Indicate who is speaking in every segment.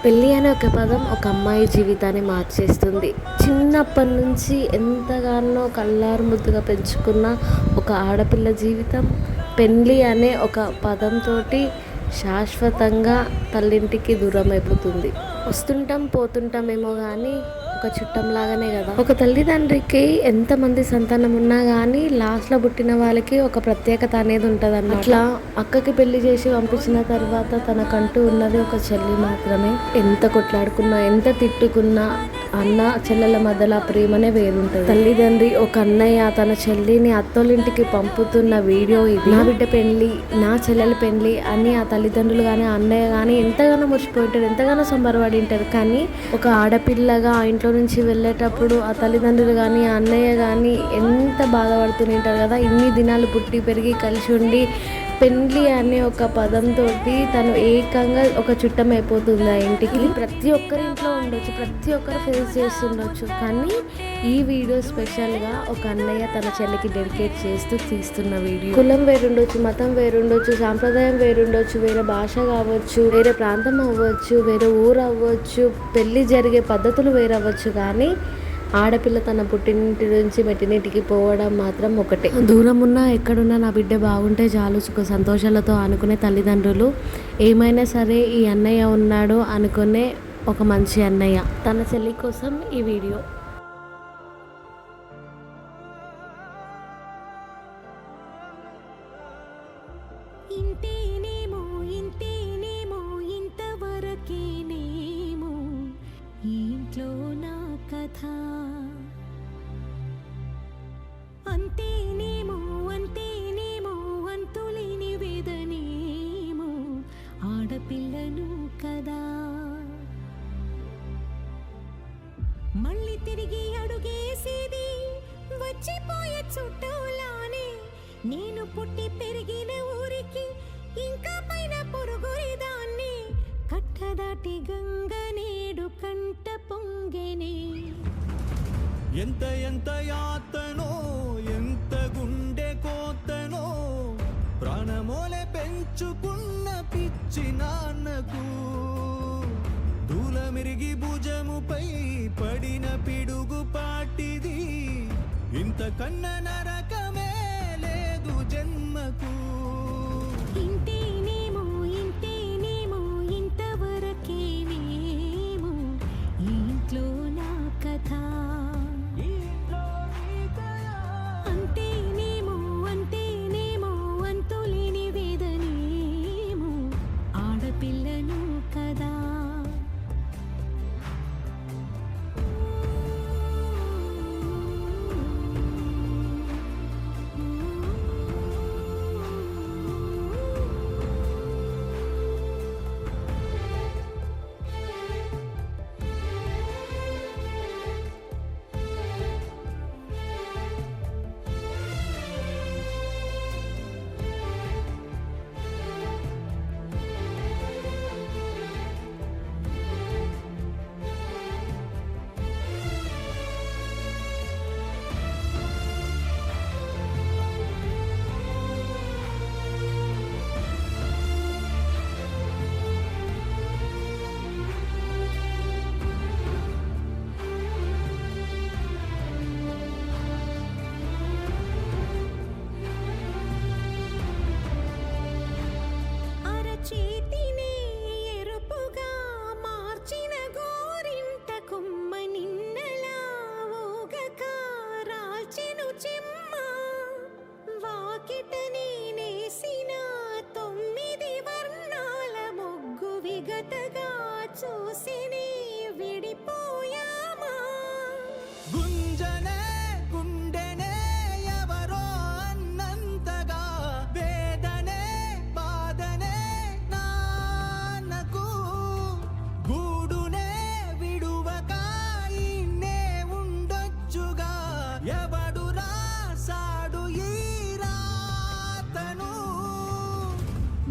Speaker 1: పెళ్ళి అనే ఒక పదం ఒక అమ్మాయి జీవితాన్ని మార్చేస్తుంది. చిన్నప్పటి నుంచి ఎంతగానో కళ్ళారు ముద్దుగా పెంచుకున్న ఒక ఆడపిల్ల జీవితం పెళ్ళి అనే ఒక పదంతో శాశ్వతంగా తల్లింటికి దూరం అయిపోతుంది. వస్తుంటాం పోతుంటామేమో కానీ ఒక చుట్టంలాగానే కదా. ఒక తల్లిదండ్రికి ఎంతమంది సంతానం ఉన్నా కానీ లాస్ట్లో పుట్టిన వాళ్ళకి ఒక ప్రత్యేకత అనేది ఉంటుంది అన్నమాట. అట్లా అక్కకి పెళ్లి చేసి పంపించిన తర్వాత తనకంటూ ఉన్నది ఒక చెల్లి మాత్రమే. ఎంత కొట్లాడుకున్నా ఎంత తిట్టుకున్నా అన్న చెల్లెల మధ్యలో ప్రేమనే వేరుంటుంది. తల్లిదండ్రి ఒక అన్నయ్య తన చెల్లిని అత్తోళ్ళింటికి పంపుతున్న వీడియో ఇది. నా బిడ్డ పెళ్లి, నా చెల్లెల పెళ్లి అని ఆ తల్లిదండ్రులు కానీ ఆ అన్నయ్య కానీ ఎంతగానో మురిసిపోయింటారు, ఎంతగానో సంబరపడి ఉంటారు. కానీ ఒక ఆడపిల్లగా ఆ ఇంట్లో నుంచి వెళ్ళేటప్పుడు ఆ తల్లిదండ్రులు కానీ ఆ అన్నయ్య కానీ ఎంత బాధపడుతుంటారు కదా. ఇన్ని దినాలు పుట్టి పెరిగి కలిసి ఉండి పెళ్ళి అనే ఒక పదంతో తను ఏకంగా ఒక చుట్టం అయిపోతుంది ఆ ఇంటికి. ప్రతి ఒక్కరి ఇంట్లో ఉండొచ్చు, ప్రతి ఒక్కరు ఫేస్ చేస్తుండొచ్చు. కానీ ఈ వీడియో స్పెషల్గా ఒక అన్నయ్య తన చెల్లికి డెడికేట్ చేస్తూ తీస్తున్న వీడియో. కులం వేరుండొచ్చు, మతం వేరుండొచ్చు, సాంప్రదాయం వేరుండొచ్చు, వేరే భాష కావచ్చు, వేరే ప్రాంతం అవ్వచ్చు, వేరే ఊరు అవ్వచ్చు, పెళ్ళి జరిగే పద్ధతులు వేరవ్వచ్చు. కానీ ఆడపిల్ల తన పుట్టినింటి నుంచి మెట్టినింటికి పోవడం మాత్రం ఒకటే. దూరం ఉన్నా ఎక్కడున్నా నా బిడ్డ బాగుంటే చాలు సుఖ సంతోషాలతో అనుకునే తల్లిదండ్రులు ఏమైనా సరే ఈ అన్నయ్య ఉన్నాడు అనుకునే ఒక మంచి అన్నయ్య. తన చెల్లి కోసం ఈ వీడియో.
Speaker 2: ఇంతేనేమో ఇంతేనేమో ఇంతవరకేనేమో ఇంట్లో నా కథ. అంతేనేమో అంతేనేమో అంతులేని వేదనేమో ఆడపిల్లను కదా. మళ్ళీ తిరిగి అడుగేసేది వచ్చిపోయే చుట్టూలానే. నేను పుట్టి పెరిగిన ఊరికి ఇంకా పైన పొరుగురిదాన్ని. కట్టదాటి గంగ నేడు కంట పొంగెనే.
Speaker 3: ఎంత ఎంత యాతనో ఎంత గుండె కోతనో ప్రాణమోలే పెంచుకున్న పిచ్చి నాన్నకు దూలమిరిగి భుజముపై పడిన పిడుగు పాటిది. ఇంతకన్న నరకమే లేదు జన్మకు.
Speaker 2: ఇంతేనేమో ఇంతేనేమో ఇంతవరకేనేమో ఇంట్లో నా కథ. అంతేనేమో అంతేనేమో అంతులేని వేదనేమో ఆడపిల్లను కదా. చేతినే ఎరుపుగా మార్చిన గోరింట కొమ్మ నిన్నలా ఊగక రాల్చెను చెమ్మ. వాకిట నేనేసిన 9 వర్ణాల ముగ్గు విగతగా చూసినే విడిపోయామా.
Speaker 3: గుంజనే గుండెనే ఎవరో అన్నంతగా వేదనే బాధనే నాన్నకు. గూడునే విడువక ఇన్నే ఉండొచ్చుగా ఎవడు రాసాడు ఈ రాతను.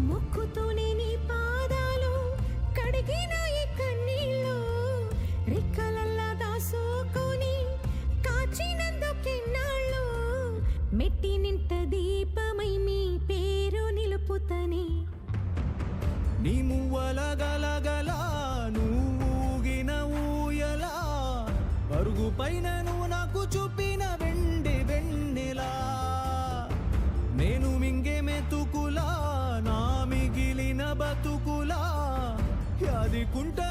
Speaker 2: మొక్కుతూనే నీ పాదాలు కడిగిన ఈ కన్నీళ్ళు రెక్కలల్లా దాసుకొని కాచినందుకెన్నాళ్ళు. మెట్టి నింట దీపమై మీ పేరు నిలుపుతని.
Speaker 3: నీ మువ్వల గలగల నువ్వు పైన నువ్వు నాకు చూపిన వెండి వెన్నెలా నేను మింగే మెతుకులా నా మిగిలిన బతుకులా యాదికుంటా